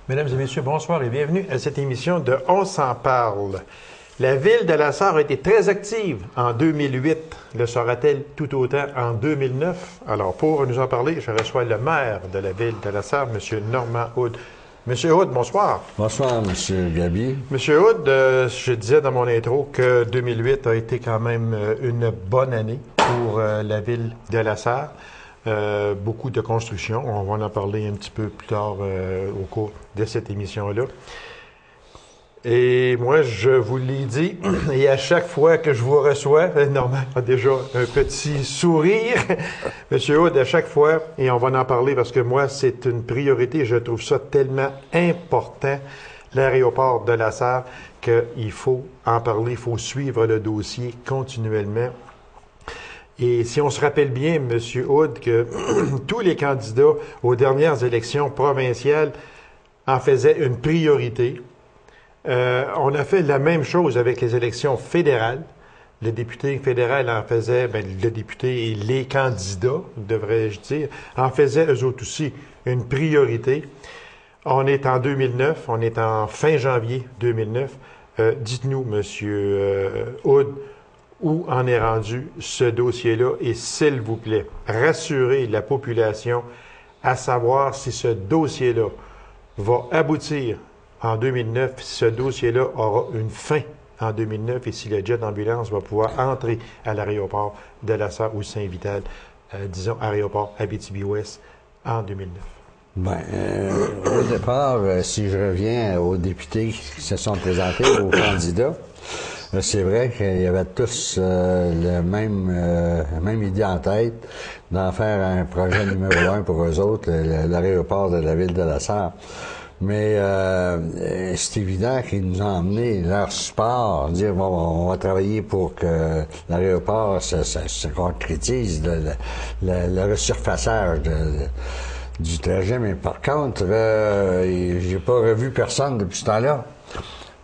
Mesdames et messieurs, bonsoir et bienvenue à cette émission de On s'en parle. La ville de la Sarre a été très active en 2008. Le sera-t-elle tout autant en 2009? Alors, pour nous en parler, je reçois le maire de la ville de la Sarre, M. Normand Houde. Monsieur Houde, bonsoir. Bonsoir, M. Gaby. Monsieur Houde, je disais dans mon intro que 2008 a été quand même une bonne année pour la ville de la Sarre. Beaucoup de construction. On va en parler un petit peu plus tard au cours de cette émission-là. Et moi, je vous l'ai dit, et à chaque fois que je vous reçois, Normand a déjà un petit sourire. Monsieur Houde, à chaque fois, et on va en parler parce que moi, c'est une priorité. Je trouve ça tellement important, l'aéroport de la Sarre, qu'il faut en parler, il faut suivre le dossier continuellement. Et si on se rappelle bien, M. Houde, que tous les candidats aux dernières élections provinciales en faisaient une priorité. On a fait la même chose avec les élections fédérales. Le député fédéral en faisait, le député et les candidats, devrais-je dire, en faisaient eux autres aussi une priorité. On est en 2009, on est en fin janvier 2009. Dites-nous, M. Houde, où en est rendu ce dossier-là et s'il vous plaît, rassurez la population à savoir si ce dossier-là va aboutir en 2009, si ce dossier-là aura une fin en 2009 et si le jet d'ambulance va pouvoir entrer à l'aéroport de la Sarre ou Saint-Vital, disons aéroport Abitibi-Ouest en 2009. Au départ, si je reviens aux députés qui se sont présentés, aux candidats, c'est vrai qu'il y avait tous la même idée en tête d'en faire un projet numéro 1 pour eux autres, l'aéroport de la ville de la Sarre. Mais c'est évident qu'ils nous ont emmené leur support, dire bon, on va travailler pour que l'aéroport se concrétise, le resurfaçage du trajet. Mais par contre, j'ai pas revu personne depuis ce temps-là.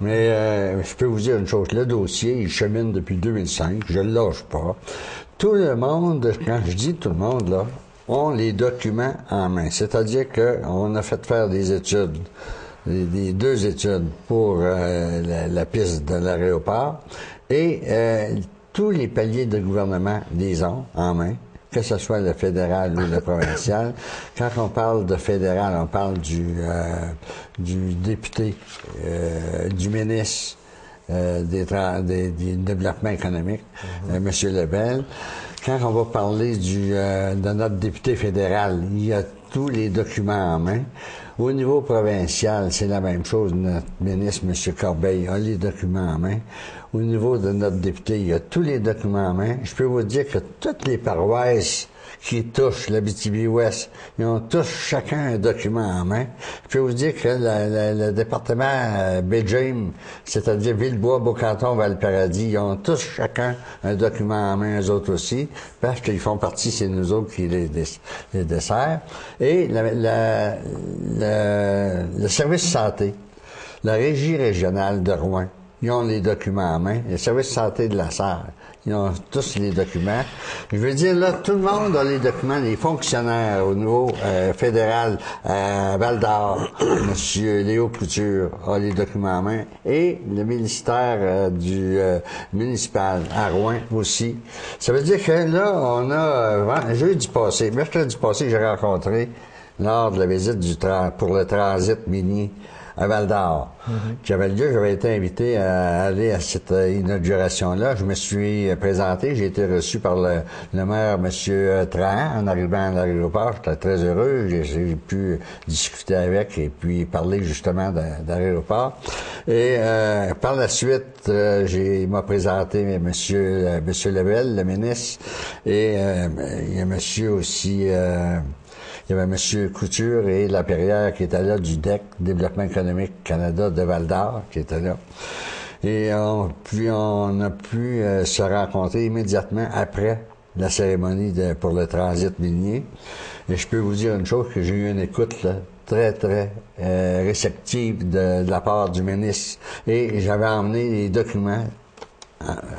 Mais je peux vous dire une chose, le dossier, il chemine depuis 2005, je le lâche pas. Tout le monde, quand je dis tout le monde, là, ont les documents en main. C'est-à-dire qu'on a fait faire des études, des 2 études pour la piste de l'aéroport, et tous les paliers de gouvernement les ont en main, que ce soit le fédéral ou le provincial. Quand on parle de fédéral, on parle du député, du ministre du développement économique, M. Lebel. Quand on va parler de notre député fédéral, il y a tous les documents en main. Au niveau provincial, c'est la même chose. Notre ministre, M. Corbeil, a les documents en main. Au niveau de notre député, il y a tous les documents en main. Je peux vous dire que toutes les paroisses qui touchent l'Abitibi-Ouest, ils ont tous chacun un document en main. Je peux vous dire que le département Béjame, c'est-à-dire Villebois, Beaucanton, Val-Paradis, ils ont tous chacun un document en main, eux autres aussi, parce qu'ils font partie, c'est nous autres qui les desservent. Et le service santé, la régie régionale de Rouen, ils ont les documents en main. Le service santé de la Sarre, ils ont tous les documents. Je veux dire, là, tout le monde a les documents. Les fonctionnaires au niveau fédéral, à Val-d'Or, M. Léo Couture a les documents en main. Et le ministère du municipal à Rouen aussi. Ça veut dire que là, on a jeudi passé, mercredi passé, j'ai rencontré lors de la visite pour le transit minier à Val-d'Or, qui avait lieu. J'avais été invité à aller à cette inauguration-là. Je me suis présenté. J'ai été reçu par le maire, M. Trahan, en arrivant à l'aéroport. J'étais très heureux. J'ai pu discuter avec et puis parler justement d'aéroport. Et par la suite, il m'a présenté M. Lebel, le ministre, et il y a monsieur aussi... il y avait M. Couture et Lapierre qui étaient là du DEC, Développement économique Canada de Val-d'Or, qui était là. Et puis on a pu se rencontrer immédiatement après la cérémonie pour le transit minier. Et je peux vous dire une chose, que j'ai eu une écoute là, très, très réceptive de la part du ministre. Et j'avais emmené les documents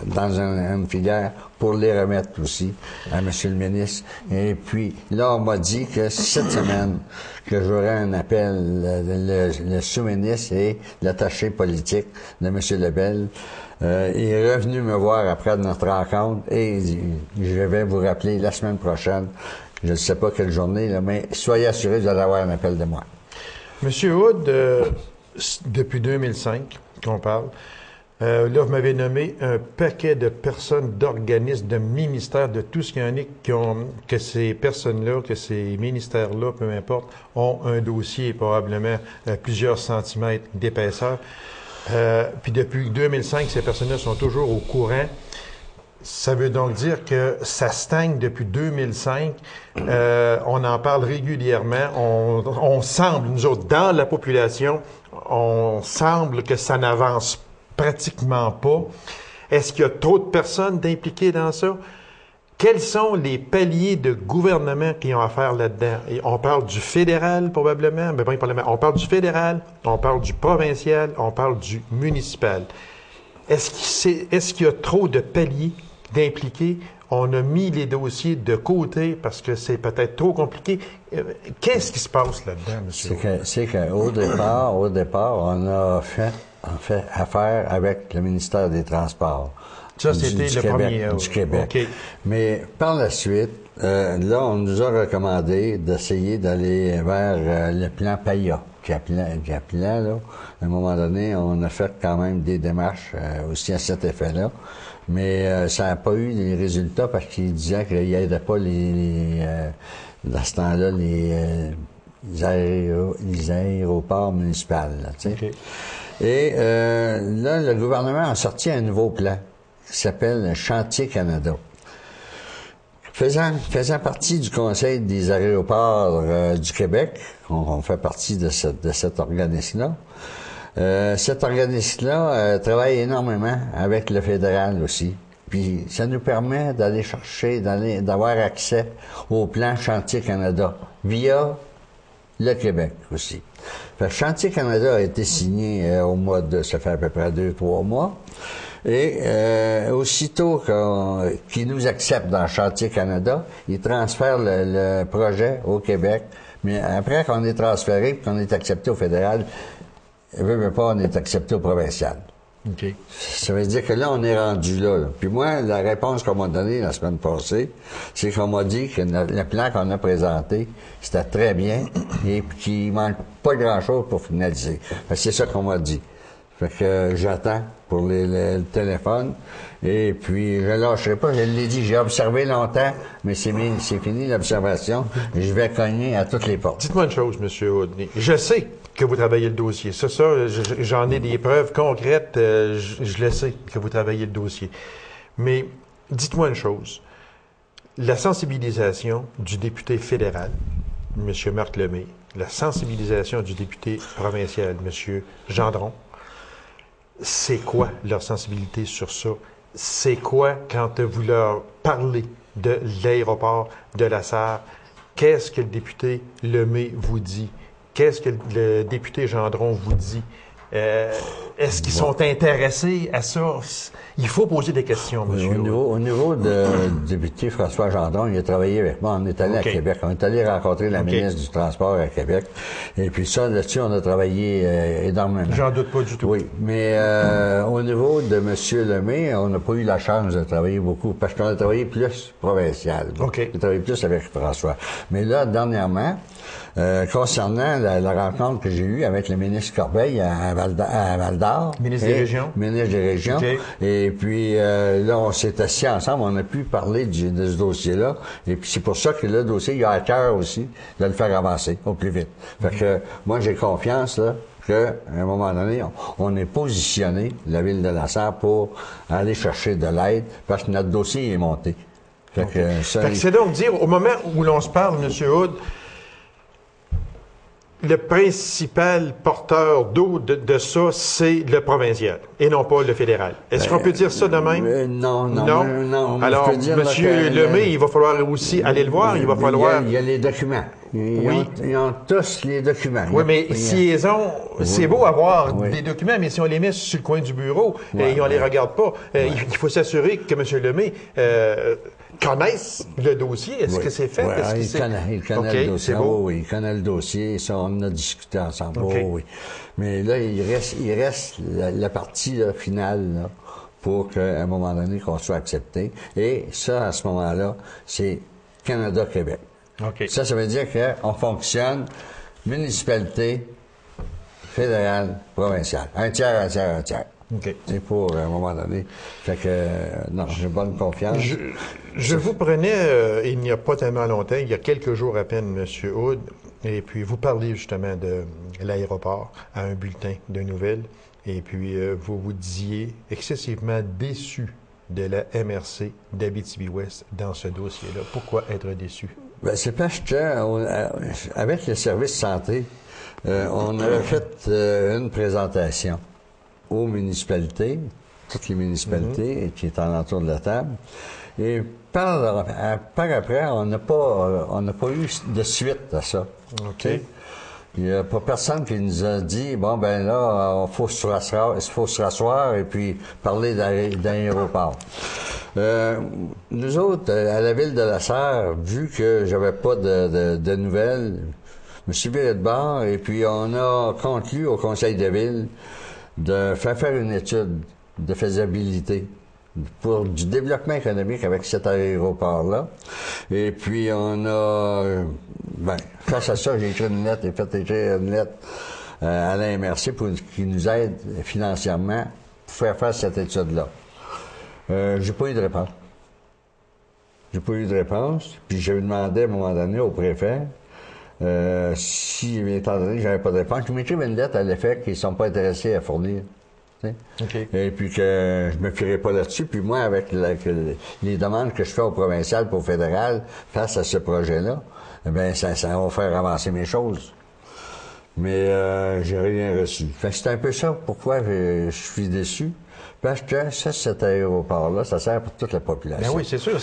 dans une filière pour les remettre aussi à M. le ministre. Et puis, là, on m'a dit que cette semaine, que j'aurai un appel, le sous-ministre et l'attaché politique de M. Lebel. Il est revenu me voir après notre rencontre et je vais vous rappeler la semaine prochaine. Je ne sais pas quelle journée, là, mais soyez assurés, vous allez avoir un appel de moi. Monsieur Hood, depuis 2005 qu'on parle, là, vous m'avez nommé un paquet de personnes, d'organismes, de ministères, de tout ce qu'il y en a que ces personnes-là, que ces ministères-là, peu importe, ont un dossier probablement plusieurs centimètres d'épaisseur. Puis depuis 2005, ces personnes-là sont toujours au courant. Ça veut donc dire que ça stagne depuis 2005. On en parle régulièrement. On semble, nous autres, dans la population, on semble que ça n'avance pratiquement pas. Est-ce qu'il y a trop de personnes impliquées dans ça? Quels sont les paliers de gouvernement qui ont à faire là-dedans? Et on parle du fédéral, probablement. Mais bon, on parle du fédéral, on parle du provincial, on parle du municipal. Est-ce qu'il y a trop de paliers d'impliqués? On a mis les dossiers de côté parce que c'est peut-être trop compliqué. Qu'est-ce qui se passe là-dedans, monsieur? C'est qu'au départ, on a fait affaire avec le ministère des Transports. Ça, c'était le premier. Du Québec. Okay. Mais par la suite, là, on nous a recommandé d'essayer d'aller vers le plan PAIA. Là, à un moment donné, on a fait quand même des démarches aussi à cet effet-là. Mais ça n'a pas eu les résultats parce qu'ils disaient qu'il n'aidait pas dans ce temps-là, les aéroports municipaux. Là, okay. Et là, le gouvernement a sorti un nouveau plan qui s'appelle Chantier Canada. Faisant partie du Conseil des aéroports du Québec, on fait partie de cet organisme-là. Cet organisme-là travaille énormément avec le fédéral aussi. Puis ça nous permet d'aller chercher, d'avoir accès au plan Chantier Canada via le Québec aussi. Fait que Chantier Canada a été signé au mois ça fait à peu près 2-3 mois. Et aussitôt qu'ils nous acceptent dans Chantier Canada, ils transfèrent le projet au Québec. Mais après qu'on est transféré et qu'on est accepté au fédéral, veut pas, on est accepté au provincial. Okay. Ça veut dire que là, on est rendu là. Puis moi, la réponse qu'on m'a donnée la semaine passée, c'est qu'on m'a dit que le plan qu'on a présenté, c'était très bien et qu'il manque pas grand-chose pour finaliser. C'est ça qu'on m'a dit. Fait que j'attends pour le téléphone. Et puis, je lâcherai pas. Je l'ai dit, j'ai observé longtemps, mais c'est fini l'observation. Je vais cogner à toutes les portes. Dites-moi une chose, M. Houdny. Je sais que vous travaillez le dossier. C'est ça, j'en ai des preuves concrètes. Je le sais que vous travaillez le dossier. Mais dites-moi une chose. La sensibilisation du député fédéral, M. Marc Lemay, la sensibilisation du député provincial, M. Gendron, c'est quoi leur sensibilité sur ça? C'est quoi quand vous leur parlez de l'aéroport de la Sarre? Qu'est-ce que le député Lemay vous dit? Qu'est-ce que le député Gendron vous dit? Est-ce qu'ils sont intéressés à ça? Il faut poser des questions, monsieur. Au niveau du député François Gendron, il a travaillé avec moi. On est allé à Québec. On est allé rencontrer la ministre du Transport à Québec. Et puis ça, là-dessus, on a travaillé énormément. J'en doute pas du tout. Oui, mais au niveau de M. Lemay, on n'a pas eu la chance de travailler beaucoup parce qu'on a travaillé plus provincial. On a travaillé plus avec François. Mais là, dernièrement, concernant la rencontre que j'ai eue avec le ministre Corbeil à Val-d'Or. Ministre des Régions. Ministre des Régions. Okay. Et puis là, on s'est assis ensemble, on a pu parler de ce dossier-là. Et puis c'est pour ça que le dossier, il a à cœur aussi de le faire avancer au plus vite. Fait que moi, j'ai confiance là qu'à un moment donné, on est positionné, la ville de La Sarre, pour aller chercher de l'aide parce que notre dossier est monté. Fait que c'est donc dire, au moment où l'on se parle, M. Hood, le principal porteur d'eau de ça, c'est le provincial et non pas le fédéral. Est-ce qu'on peut dire ça de même? Non. Alors, M. Lemay, il va falloir aussi aller le voir. Il va falloir... Il y a les documents. Ils ont tous les documents. Oui, mais si ils ont... C'est beau avoir Oui. des documents, mais si on les met sur le coin du bureau et on les regarde pas, il faut s'assurer que M. Lemay connaisse le dossier. Est-ce que c'est fait? Oui, Est-ce que il connaît le dossier. c'est beau. Oui, il connaît le dossier. Ça, on en a discuté ensemble. OK. Oui. Mais là, il reste la partie là, finale là, pour qu'à un moment donné, qu'on soit accepté. Et ça, à ce moment-là, c'est Canada-Québec. OK. Ça veut dire qu'on fonctionne municipalité, fédérale, provinciale. Un tiers. OK. C'est pour, à un moment donné. Fait que, non, j'ai bonne confiance. Je vous prenais, il n'y a pas tellement longtemps, il y a quelques jours à peine, M. Hood, et puis vous parliez justement de l'aéroport à un bulletin de nouvelles, et puis vous vous disiez excessivement déçu de la MRC d'Abitibi-Ouest dans ce dossier-là. Pourquoi être déçu? Ben, c'est parce que, avec le service santé, on avait fait une présentation aux municipalités, toutes les municipalités qui étaient alentour de la table. Et par après, on n'a pas eu de suite à ça. OK. Il n'y a pas personne qui nous a dit, bon, ben là, il faut se rasseoir et puis parler d'aéroport. Nous autres, à la ville de La Sarre, vu que j'avais pas de nouvelles, je me suis viré de bord et puis on a conclu au conseil de ville de faire une étude de faisabilité pour du développement économique avec cet aéroport-là. Et puis, on a... face à ça, j'ai écrit une lettre, à la MRC pour qu'il nous aide financièrement pour faire cette étude-là. J'ai pas eu de réponse. Puis, j'ai demandé à un moment donné au préfet si, étant donné que j'avais pas de réponse, je m'écris une lettre à l'effet qu'ils sont pas intéressés à fournir. Okay. Et puis que je me fierai pas là-dessus. Puis moi, avec les demandes que je fais au provincial pour au fédéral face à ce projet-là, eh bien, ça va faire avancer mes choses. Mais j'ai rien reçu. Fait que c'est un peu ça pourquoi je suis déçu. Parce que cet aéroport-là, ça sert pour toute la population. Ben oui, c'est sûr.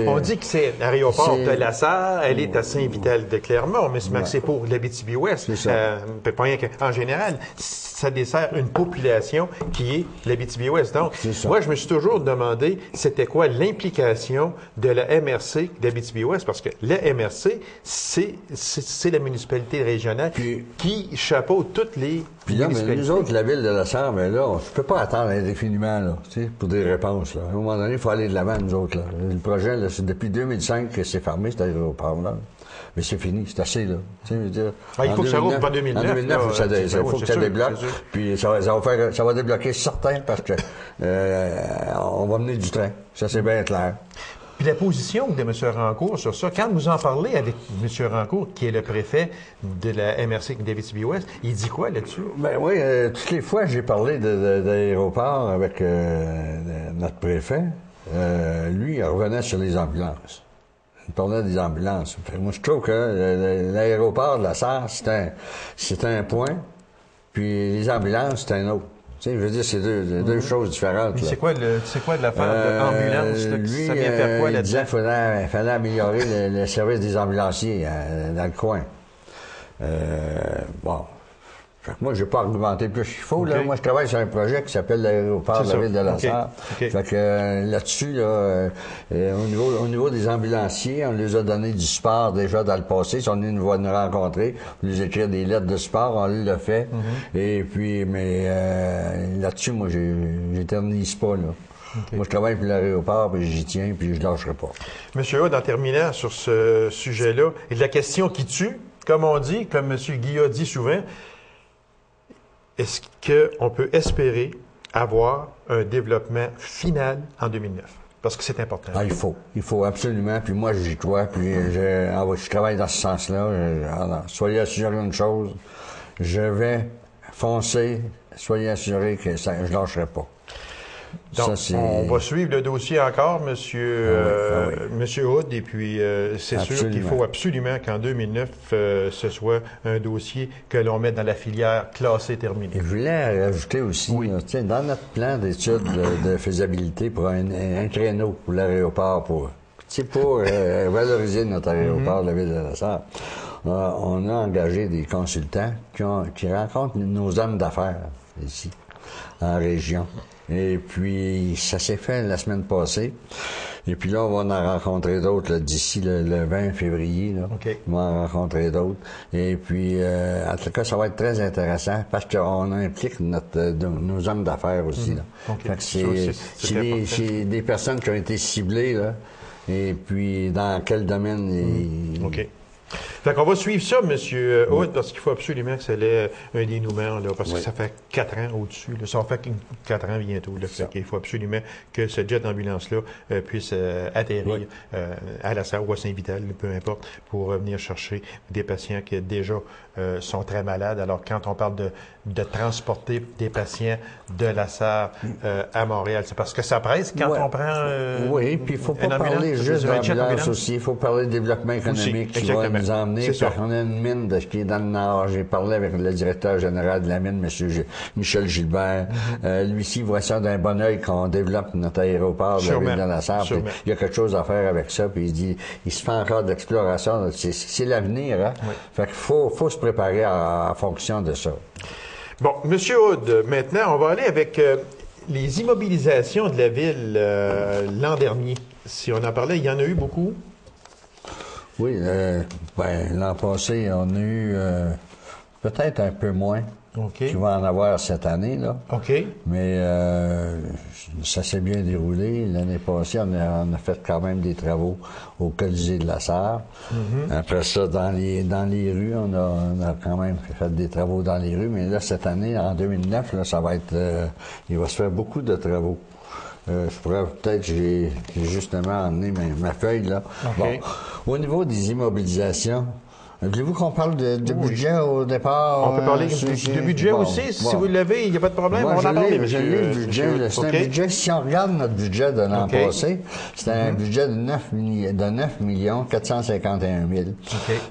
On dit que c'est l'aéroport de La Sarre, elle est à Saint-Vital-de-Clermont, mais c'est pour l'Abitibi-Ouest. C'est ça. Pas rien en général, ça dessert une population qui est l'Abitibi-Ouest. Donc, moi, je me suis toujours demandé c'était quoi l'implication de la MRC d'Abitibi-Ouest, parce que la MRC, c'est la municipalité régionale qui chapeaute toutes les municipalités. Mais nous autres, la ville de La Sarre, mais là, on ne peut pas attendre indéfiniment là, pour des réponses. Là. À un moment donné, il faut aller de l'avant, nous autres. Là. Le projet, là, c'est depuis 2005 que c'est fermé, cet aéroport-là. Mais c'est fini, c'est assez, là. Il faut que ça roule pas en 2009. En 2009, il faut que ça débloque. Puis ça va débloquer certain parce que on va mener du train. Ça, c'est bien clair. Puis la position de M. Rancourt sur ça, quand vous en parlez avec M. Rancourt, qui est le préfet de la MRC d'Abitibi-Ouest, il dit quoi là-dessus? Ben oui, toutes les fois j'ai parlé d'aéroport avec notre préfet, lui, il revenait sur les ambulances. Il parlait des ambulances. Moi, je trouve que l'aéroport de La Sarre, c'est un point, puis les ambulances, c'est un autre. Tu sais, je veux dire, c'est deux choses différentes. C'est quoi de l'affaire d'ambulance? Lui, ça vient faire quoi il disait qu'il fallait améliorer le service des ambulanciers dans le coin. Bon. Fait que moi, j'ai pas argumenté plus qu'il faut. Là. Moi, je travaille sur un projet qui s'appelle l'aéroport de la ville de La Sarre. Fait que là-dessus, au niveau des ambulanciers, on les a donné du support déjà dans le passé. Ils sont venus nous rencontrer, on les écrire des lettres de support, on l'a fait. Et puis, mais là-dessus, moi, j'éternise pas, là. Moi, je travaille pour l'aéroport, puis j'y tiens, puis je lâcherai pas. Monsieur Hood, en terminant sur ce sujet-là, et de la question qui tue, comme on dit, comme M. Guillaume dit souvent, est-ce qu'on peut espérer avoir un développement final en 2009? Parce que c'est important. Ah, il faut absolument. Puis moi, j'y crois. Puis je travaille dans ce sens-là. Soyez assurés d'une chose, je vais foncer. Soyez assurés que je ne lâcherai pas. Donc, on va suivre le dossier encore, Monsieur Hood, et puis c'est sûr qu'il faut absolument qu'en 2009, ce soit un dossier que l'on mette dans la filière classée terminée. Et je voulais rajouter aussi, dans notre plan d'étude de faisabilité pour un créneau pour l'aéroport, pour valoriser notre aéroport de la ville de La Sarre, on a engagé des consultants qui rencontrent nos hommes d'affaires ici, en région. Et puis, ça s'est fait la semaine passée. Et puis là, on va en rencontrer d'autres d'ici le 20 février. Là. OK. On va en rencontrer d'autres. Et puis, en tout cas, ça va être très intéressant parce qu'on implique nos hommes d'affaires aussi. Là. OK. Fait que c'est des personnes qui ont été ciblées, là. Et puis, dans quel domaine... OK. Fait qu'on va suivre ça, M. Hood, parce qu'il faut absolument que ça ait un dénouement, là, parce que ça fait 4 ans au-dessus. Là. Ça en fait 4 ans bientôt. Là. Fait qu'il faut absolument que ce jet d'ambulance-là puisse atterrir à la Sarre ou à Saint-Vital, peu importe, pour venir chercher des patients qui déjà sont très malades. Alors, quand on parle de transporter des patients de la Sarre à Montréal, c'est parce que ça presse quand on prend oui, puis il ne faut pas parler juste d'ambulance aussi. Il faut parler de développement économique qui va nous emmener. On a une mine qui est dans le Nord. J'ai parlé avec le directeur général de la mine, M. Michel Gilbert. Lui-ci voit ça d'un bon œil qu'on développe notre aéroport de la ville de la Sarre. Il y a quelque chose à faire avec ça. Puis il dit, il se fait encore de l'exploration. C'est l'avenir. Hein? Oui. Fait qu'il faut se préparer en fonction de ça. Bon, M. Hood, maintenant, on va aller avec les immobilisations de la ville l'an dernier. Si on en parlait, il y en a eu beaucoup. Oui, l'an passé, on a eu peut-être un peu moins qu'il va en avoir cette année, là. OK. Mais ça s'est bien déroulé. L'année passée, on a fait quand même des travaux au Colisée de la Sarre. Après ça, dans les rues, on a quand même fait des travaux dans les rues. Mais là, cette année, en 2009, là, ça va être... il va se faire beaucoup de travaux. Je pourrais peut-être, j'ai justement emmené ma feuille, là. Okay. Bon, au niveau des immobilisations, voulez-vous qu'on parle de budget au départ? On peut parler de budget aussi, si vous l'avez, il n'y a pas de problème, on va en parler, monsieur. Le budget, c'est un budget, si on regarde notre budget de l'an passé, c'était un budget de 9 451 000.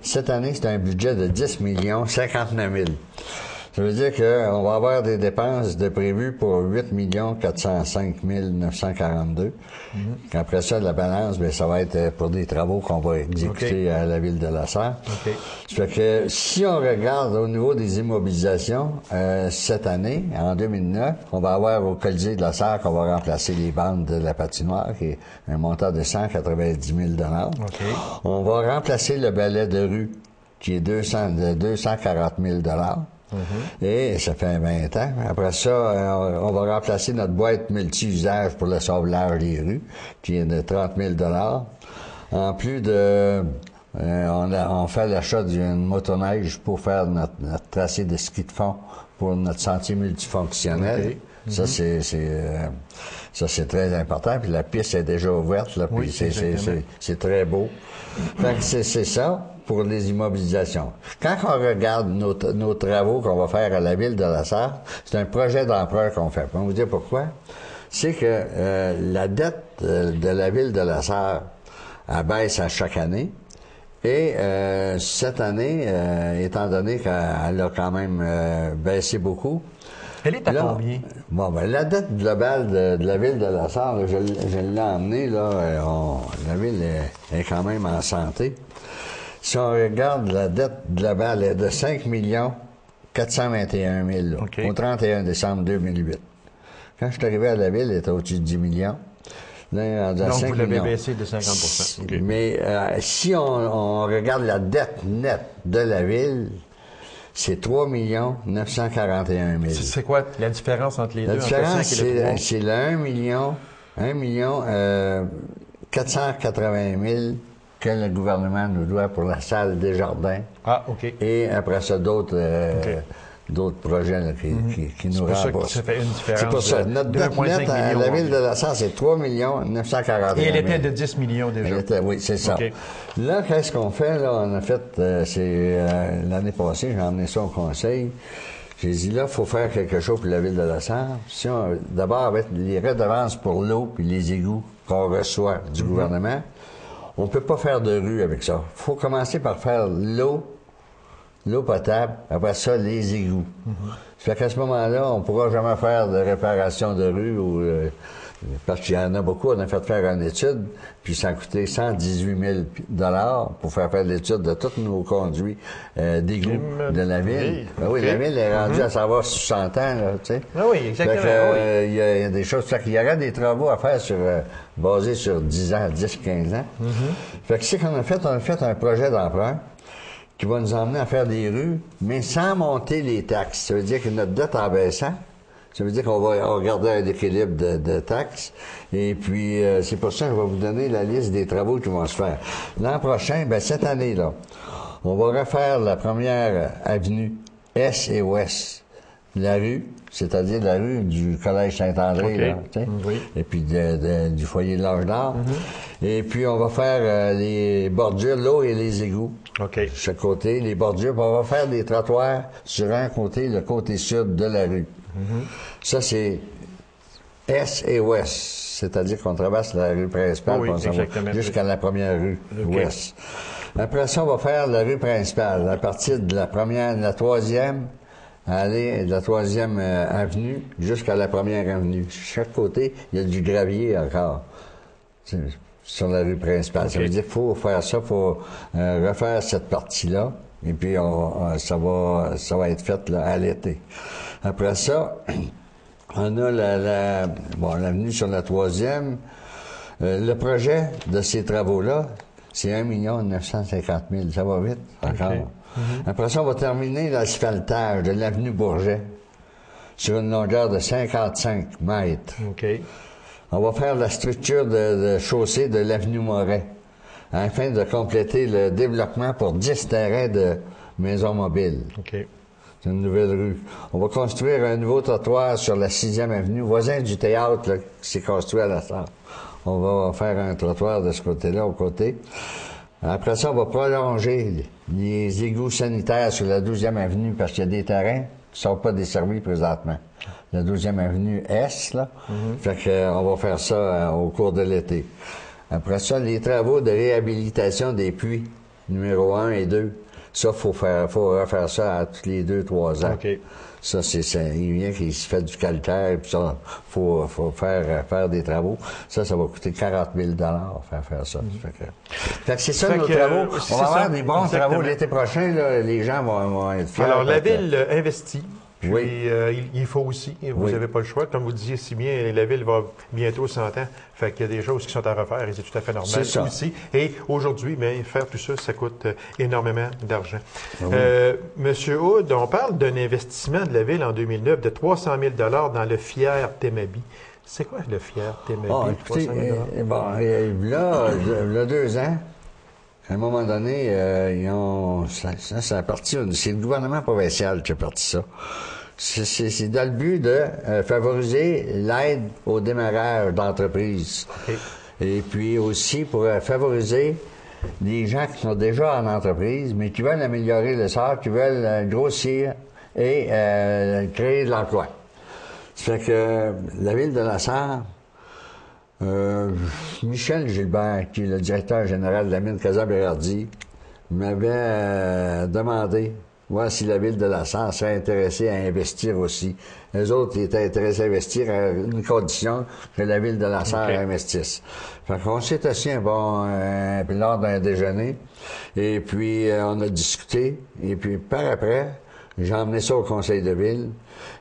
Cette année, c'est un budget de 10 59 000. Ça veut dire qu'on va avoir des dépenses de prévues pour 8 405 942. Après ça, la balance, bien, ça va être pour des travaux qu'on va exécuter à la ville de la Sarre. Ça fait que si on regarde au niveau des immobilisations, cette année, en 2009, on va avoir au Colisée de la Sarre qu'on va remplacer les bandes de la patinoire, qui est un montant de 190 000 On va remplacer le balai de rue, qui est de 240 000 Et ça fait 20 ans. Après ça, on va remplacer notre boîte multi-usage pour le sauvetage des rues, qui est de 30 000 En plus de... on fait l'achat d'une motoneige pour faire notre tracé de ski de fond pour notre sentier multifonctionnel. Ça, c'est très important. Puis la piste est déjà ouverte, là, puis c'est très beau. Fait que c'est ça pour les immobilisations. Quand on regarde nos travaux qu'on va faire à la ville de la Sarre, c'est un projet d'emprunt qu'on fait. On va vous dire pourquoi. C'est que la dette de la ville de la Sarre, elle baisse à chaque année. Et cette année, étant donné qu'elle a quand même baissé beaucoup, elle est à combien? Bon, ben, la dette globale de la ville de la Sarre, là, je l'ai emmenée, là, la ville est quand même en santé. Si on regarde la dette globale, elle est de 5 421 000 là, au 31 décembre 2008. Quand je suis arrivé à la ville, elle était au-dessus de 10 millions. Là, donc, vous l'avez baissé de 50 Okay. Mais si on regarde la dette nette de la ville, c'est 3 941 000. C'est quoi la différence entre les deux? La différence, c'est le 1 million 480 000 que le gouvernement nous doit pour la salle des jardins. Ah, OK. Et après ça, d'autres projets là, qui nous remboursent. Ça fait une différence. C'est pour ça. Notre dette nette à la ville de la Sarre, c'est 3 941 000. Et elle était de 10 millions déjà. Oui, c'est ça. Okay. Là, qu'est-ce qu'on fait? Là, on a fait, l'année passée, j'ai emmené ça au conseil. J'ai dit, là, il faut faire quelque chose pour la ville de la Sarre. Si d'abord, avec les redevances pour l'eau puis les égouts qu'on reçoit du gouvernement, on peut pas faire de rue avec ça. Il faut commencer par faire l'eau potable, après ça, les égouts. Ça fait qu'à ce moment-là, on pourra jamais faire de réparation de rue ou Parce qu'il y en a beaucoup, on a fait faire une étude, puis ça a coûté 118 000 pour faire l'étude de tous nos conduits d'égout de la ville. Oui, oui, la ville est rendue à savoir 60 ans, là, tu sais. Ah oui, exactement. Il y a des choses. Fait qu'il y aurait des travaux à faire basés sur 10 ans, 10-15 ans. Fait que c'est qu'on a fait un projet d'emprunt qui va nous emmener à faire des rues, mais sans monter les taxes. Ça veut dire que notre dette en baissant, ça veut dire qu'on va garder un équilibre de taxes. Et puis, c'est pour ça que je vais vous donner la liste des travaux qui vont se faire. L'an prochain, cette année-là, on va refaire la première avenue Est et Ouest. La rue, c'est-à-dire la rue du Collège Saint-André, là, tu sais. Oui. Et puis du foyer de l'Âge d'Or. Et puis, on va faire les bordures, l'eau et les égouts. OK. De chaque côté, les bordures. Puis on va faire des trottoirs sur un côté, le côté sud de la rue. Ça, c'est Est et Ouest, c'est-à-dire qu'on traverse la rue principale, Oui, jusqu'à la première rue Ouest. Après ça, on va faire la rue principale, à partir de la troisième, aller de la troisième avenue jusqu'à la première avenue. Chaque côté, il y a du gravier encore sur la rue principale. Ça veut dire qu'il faut faire ça, il faut refaire cette partie-là, et puis ça va être fait là, à l'été. Après ça, on a l'avenue sur la troisième. Le projet de ces travaux-là, c'est 1 950 000. Ça va vite, encore. Après ça, on va terminer l'asphaltage de l'avenue Bourget sur une longueur de 55 mètres. OK. On va faire la structure de chaussée de l'avenue Moret afin de compléter le développement pour 10 terrains de maisons mobiles. OK. C'est une nouvelle rue. On va construire un nouveau trottoir sur la 6e avenue, voisin du théâtre là, qui s'est construit à la salle. On va faire un trottoir de ce côté-là, au côté. Après ça, on va prolonger les égouts sanitaires sur la 12e avenue parce qu'il y a des terrains qui ne sont pas desservis présentement. La 12e avenue Est, là. Fait qu'on va faire ça au cours de l'été. Après ça, les travaux de réhabilitation des puits, numéro 1 et 2. Ça, faut refaire ça à tous les 2-3 ans. OK. Ça, il vient qu'il se fait du calcaire, puis ça, faut faire des travaux. Ça va coûter 40 000 faire ça. Fait que c'est ça nos travaux. On va avoir des bons travaux l'été prochain, là. Les gens vont être fiers. Alors, la ville investit. Puis, Oui. il faut aussi. Vous Oui. n'avez pas le choix. Comme vous disiez si bien, la ville va bientôt 100 ans. Fait qu'il y a des choses qui sont à refaire et c'est tout à fait normal C'est ça. aussi. Et aujourd'hui, faire tout ça, ça coûte énormément d'argent. Ah oui. Monsieur Hood, on parle d'un investissement de la ville en 2009 de 300 000 dans le Fier Temabi. C'est quoi le Fier Temabi? Ah, écoutez, 300 000 là, 2 ans, à un moment donné, ça a parti, c'est le gouvernement provincial qui a parti ça. C'est dans le but de favoriser l'aide au démarrage d'entreprises. OK. Et puis aussi pour favoriser les gens qui sont déjà en entreprise, mais qui veulent améliorer le sort, qui veulent grossir et créer de l'emploi. Ça fait que la ville de La Sarre, Michel Gilbert, qui est le directeur général de la mine Casa-Bérardi, m'avait demandé voir si la ville de La Sarre serait intéressée à investir aussi. Les autres étaient intéressés à investir à une condition que la ville de La Sarre investisse. Fait qu'on s'est assis lors d'un déjeuner, et puis on a discuté, et puis par après, j'ai emmené ça au conseil de ville,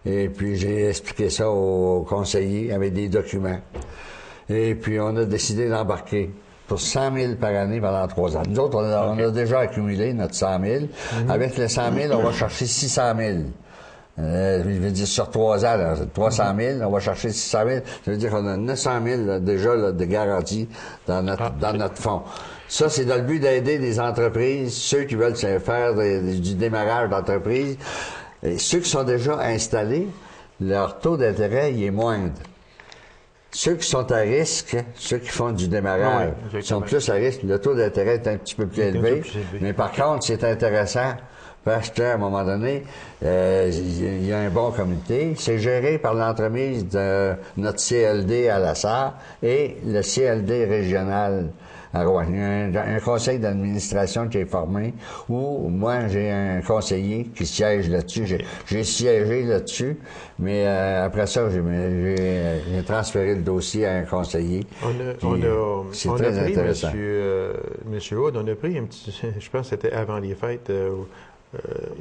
et puis j'ai expliqué ça aux conseillers avec des documents. Et puis on a décidé d'embarquer pour 100 000 par année pendant 3 ans. Nous autres, on a déjà accumulé notre 100 000. Avec les 100 000, on va chercher 600 000. Je veux dire, sur 3 ans, là, 300 000, on va chercher 600 000. Ça veut dire qu'on a 900 000 là, déjà là, de garantie dans notre fonds. Ça, c'est dans le but d'aider les entreprises, ceux qui veulent faire du démarrage d'entreprise. Et ceux qui sont déjà installés, leur taux d'intérêt il est moindre. Ceux qui sont à risque, ceux qui font du démarrage, sont plus à risque. Le taux d'intérêt est un petit peu plus élevé. Mais par contre, c'est intéressant parce qu'à un moment donné, il y a un bon comité. C'est géré par l'entremise de notre CLD à La Sarre et le CLD régional à Rouen. Il y a un conseil d'administration qui est formé où moi, j'ai un conseiller qui siège là-dessus. J'ai siégé là-dessus, mais après ça, j'ai transféré le dossier à un conseiller. On a très pris, intéressant. Monsieur Hood, on a pris un petit, je pense que c'était avant les fêtes,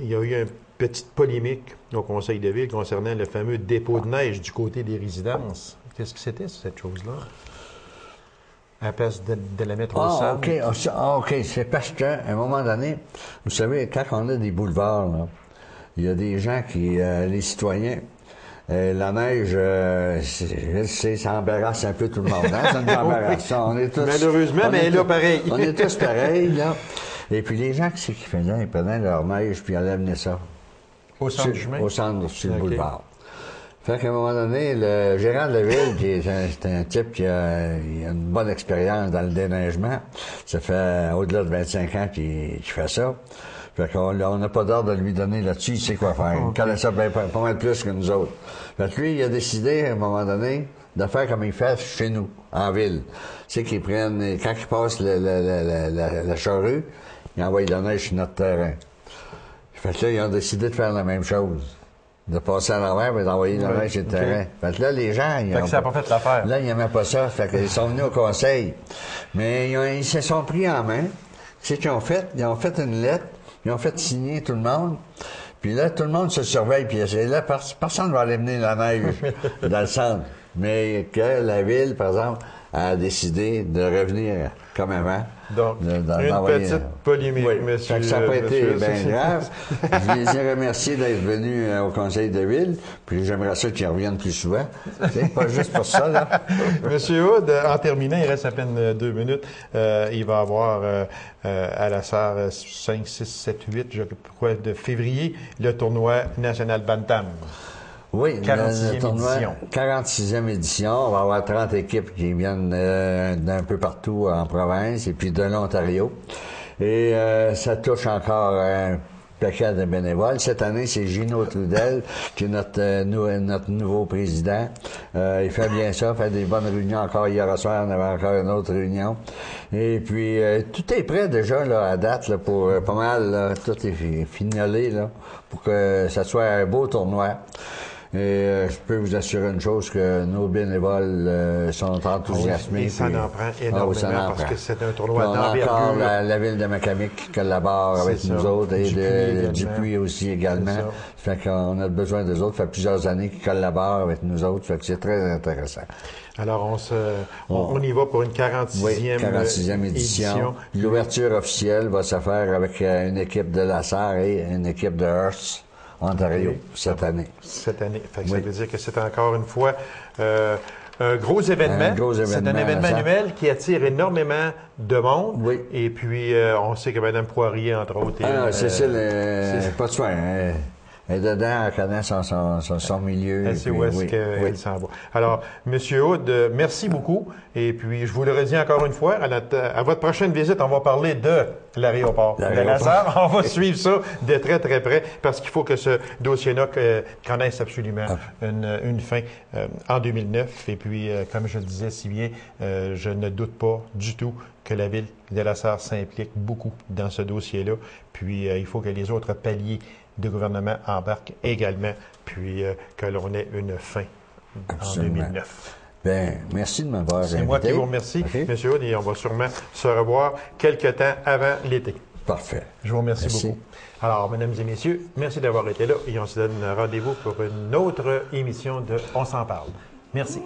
il y a eu une petite polémique au conseil de ville concernant le fameux dépôt de neige du côté des résidences. Qu'est-ce que c'était, cette chose-là? À la place de la mettre au centre. OK. C'est parce qu'à un moment donné, vous savez, quand on a des boulevards, là, il y a des gens qui, les citoyens, la neige, ça embarrasse un peu tout le monde. Hein? Ça nous embarrasse. On est tous, malheureusement, mais là, pareil. On est tous pareils, là. Et puis les gens, qu'est-ce qu'ils faisaient? Ils prenaient leur neige puis ils allaient amener ça. Au centre du chemin? Au centre, sur le boulevard. Fait qu'à un moment donné, le gérant de la ville, qui est un type qui a une bonne expérience dans le déneigement, ça fait au-delà de 25 ans qu'il fait ça. Fait qu'on n'a pas d'ordre de lui donner là-dessus, il sait quoi faire. Il connaît ça pas mal plus que nous autres. Fait que lui, il a décidé, à un moment donné, de faire comme il fait chez nous, en ville. C'est qu'ils prennent, quand ils passent la charrue, ils envoient de la neige sur notre terrain. Fait que là, ils ont décidé de faire la même chose. De passer à l'envers et d'envoyer de la neige sur le terrain. Fait que là, les gens... Fait que ça n'a pas fait l'affaire. Là, ils n'aimaient pas ça. Fait qu'ils sont venus au conseil. Mais ils se sont pris en main. C'est ce qu'ils ont fait. Ils ont fait une lettre. Ils ont fait signer tout le monde. Puis là, tout le monde se surveille. Puis là, personne ne va aller mener la neige dans le centre. Mais que la ville, par exemple, a décidé de revenir comme avant. Donc, une petite polémique, monsieur. Ça n'a pas été bien grave. Je les ai remerciés d'être venus au conseil de ville, puis j'aimerais ça qu'ils reviennent plus souvent. C'est pas juste pour ça, là. Monsieur Hood, en terminant, il reste à peine 2 minutes. Il va y avoir à la SAR 5, 6, 7, 8, je crois, de février, le tournoi national Bantam. Oui, 46e le tournoi, édition. 46e édition. On va avoir 30 équipes qui viennent d'un peu partout en province et puis de l'Ontario. Et ça touche encore un paquet de bénévoles. Cette année, c'est Gino Trudel qui est notre nouveau président. Il fait bien ça, fait des bonnes réunions. Encore hier soir, on avait encore une autre réunion. Et puis, tout est prêt déjà là, à date là, pour pas mal. Là, tout est finalé là, pour que ça soit un beau tournoi. Et je peux vous assurer une chose, que nos bénévoles sont enthousiasmés. Et ça en prend énormément parce que c'est un tournoi d'envergure. On a encore la ville de Macamic qui collabore avec nous autres et de Dupuis aussi également. Fait qu'on a besoin d'eux autres. Ça fait plusieurs années qu'ils collaborent avec nous autres. Fait que c'est très intéressant. Alors, on y va pour une 46e édition. L'ouverture officielle va se faire avec une équipe de la SAR et une équipe de Hearst. Ontario, cette année. Cette année. Fait que ça veut dire que c'est encore une fois un gros événement. C'est un événement annuel qui attire énormément de monde. Oui. Et puis, on sait que Mme Poirier, entre autres... Cécile, pas de soin. Elle est dedans, elle connaît son milieu. Elle sait où est-ce qu'elle s'en va. Alors, M. Hood, merci beaucoup. Et puis, je vous le redis encore une fois, à votre prochaine visite, on va parler de l'aéroport de la SAR. On va suivre ça de très, très près parce qu'il faut que ce dossier-là connaisse absolument une fin en 2009. Et puis, comme je le disais si bien, je ne doute pas du tout que la ville de la SAR s'implique beaucoup dans ce dossier-là. Puis, il faut que les autres paliers de gouvernement embarquent également, puis que l'on ait une fin en 2009. Bien, merci de m'avoir invité. C'est moi qui vous remercie, M. Hood, et on va sûrement se revoir quelque temps avant l'été. Parfait. Je vous remercie beaucoup. Alors, mesdames et messieurs, merci d'avoir été là et on se donne rendez-vous pour une autre émission de On s'en parle. Merci.